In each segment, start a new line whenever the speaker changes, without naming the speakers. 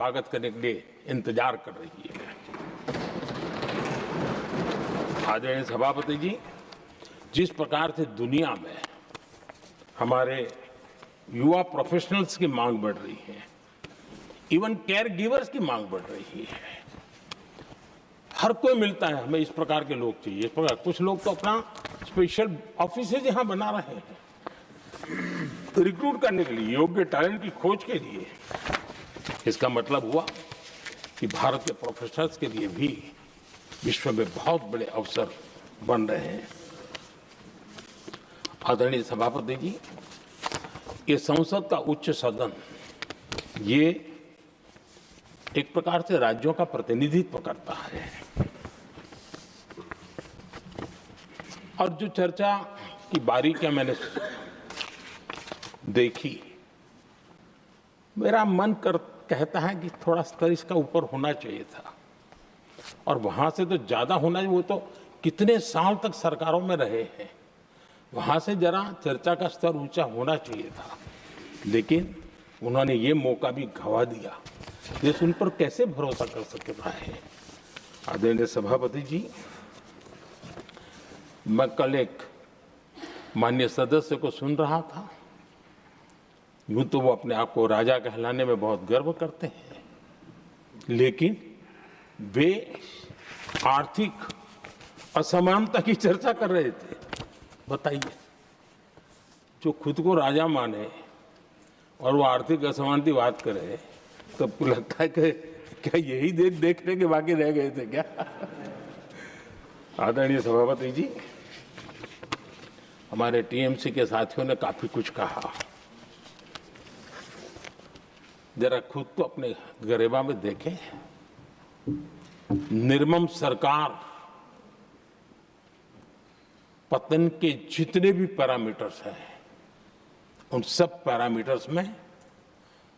स्वागत करने के लिए इंतजार कर रही है। आदरणीय सभापति जी, जिस प्रकार से दुनिया में हमारे युवा प्रोफेशनल्स की मांग बढ़ रही है, इवन केयर गिवर्स की मांग बढ़ रही है, हर कोई मिलता है हमें इस प्रकार के लोग चाहिए। इस प्रकार कुछ लोग तो अपना स्पेशल ऑफिस यहाँ बना रहे हैं रिक्रूट करने के लिए, योग्य टैलेंट की खोज के लिए। इसका मतलब हुआ कि भारत के प्रोफेशनल्स के लिए भी विश्व में बहुत बड़े अवसर बन रहे हैं। आदरणीय सभापति जी, ये संसद का उच्च सदन ये एक प्रकार से राज्यों का प्रतिनिधित्व करता है और जो चर्चा की बारीकियां मैंने देखी, मेरा मन कहता है कि थोड़ा स्तर इसका ऊपर होना चाहिए था और वहां से तो ज्यादा होना चाहिए। वो तो कितने साल तक सरकारों में रहे हैं, वहां से जरा चर्चा का स्तर ऊंचा होना चाहिए था, लेकिन उन्होंने ये मौका भी गंवा दिया। देश उन पर कैसे भरोसा कर सकता है। आदरणीय सभापति जी, मैं कल एक माननीय सदस्य को सुन रहा था। यूं तो वो अपने आप को राजा कहलाने में बहुत गर्व करते हैं, लेकिन वे आर्थिक असमानता की चर्चा कर रहे थे। बताइए, जो खुद को राजा माने और वो आर्थिक असमानता की बात करे, तो आपको लगता है कि क्या यही देखने के बाकी रह गए थे क्या? आदरणीय सभापति जी, हमारे टीएमसी के साथियों ने काफी कुछ कहा। जरा खुद तो अपने गरेबा में देखें। निर्मम सरकार पतन के जितने भी पैरामीटर्स हैं, उन सब पैरामीटर्स में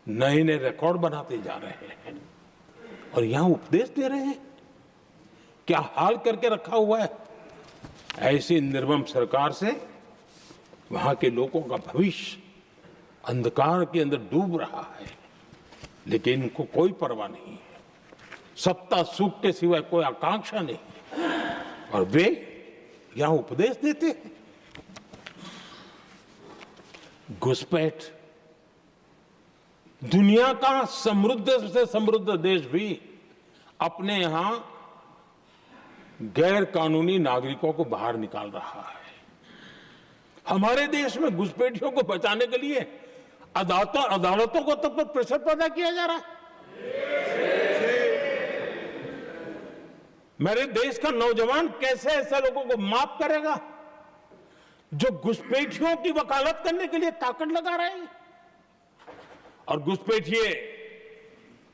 नए नए रिकॉर्ड बनाते जा रहे हैं और यहां उपदेश दे रहे हैं। क्या हाल करके रखा हुआ है। ऐसी निर्मम सरकार से वहां के लोगों का भविष्य अंधकार के अंदर डूब रहा है, लेकिन इनको कोई परवाह नहीं है। सत्ता सुख के सिवाय कोई आकांक्षा नहीं और वे यहां उपदेश देते हैं। घुसपैठ, दुनिया का समृद्ध से समृद्ध देश भी अपने यहां गैर कानूनी नागरिकों को बाहर निकाल रहा है। हमारे देश में घुसपैठियों को बचाने के लिए अदालतों को तब तक प्रेशर पैदा किया जा रहा है। मेरे देश का नौजवान कैसे ऐसे लोगों को माफ करेगा जो घुसपैठियों की वकालत करने के लिए ताकत लगा रहे हैं। और घुसपैठिए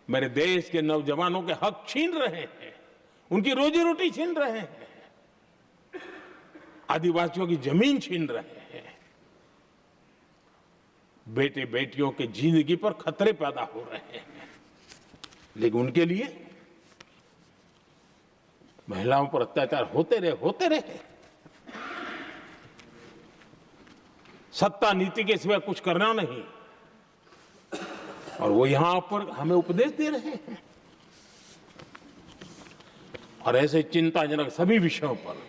मेरे देश के नौजवानों के हक छीन रहे हैं, उनकी रोजी रोटी छीन रहे हैं, आदिवासियों की जमीन छीन रहे हैं, बेटे बेटियों के जिंदगी पर खतरे पैदा हो रहे हैं। लेकिन उनके लिए महिलाओं पर अत्याचार होते रहे। सत्ता नीति के सिवा कुछ करना नहीं और वो यहां पर हमें उपदेश दे रहे हैं। और ऐसे चिंताजनक सभी विषयों पर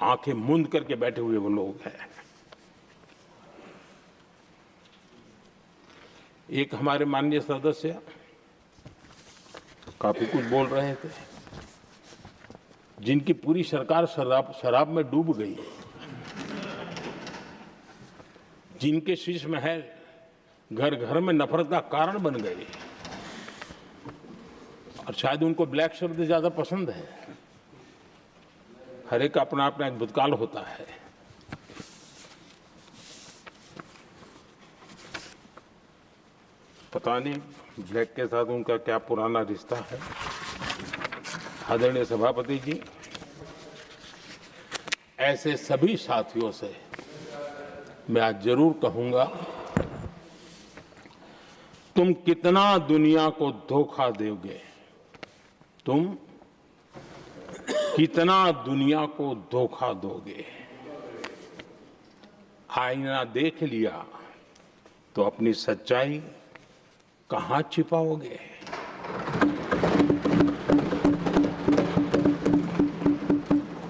आंखें मूंद करके बैठे हुए वो लोग हैं। एक हमारे माननीय सदस्य काफी कुछ बोल रहे थे, जिनकी पूरी सरकार शराब में डूब गई, जिनके शीश महल घर घर में नफरत का कारण बन गए और शायद उनको ब्लैक शब्द ज्यादा पसंद है। हर एक अपना अपना एक भूतकाल होता है। पता नहीं ब्लैक के साथ उनका क्या पुराना रिश्ता है। आदरणीय सभापति जी, ऐसे सभी साथियों से मैं आज जरूर कहूंगा, तुम कितना दुनिया को धोखा दोगे, तुम कितना दुनिया को धोखा दोगे। आईना देख लिया तो अपनी सच्चाई कहां छिपाओगे।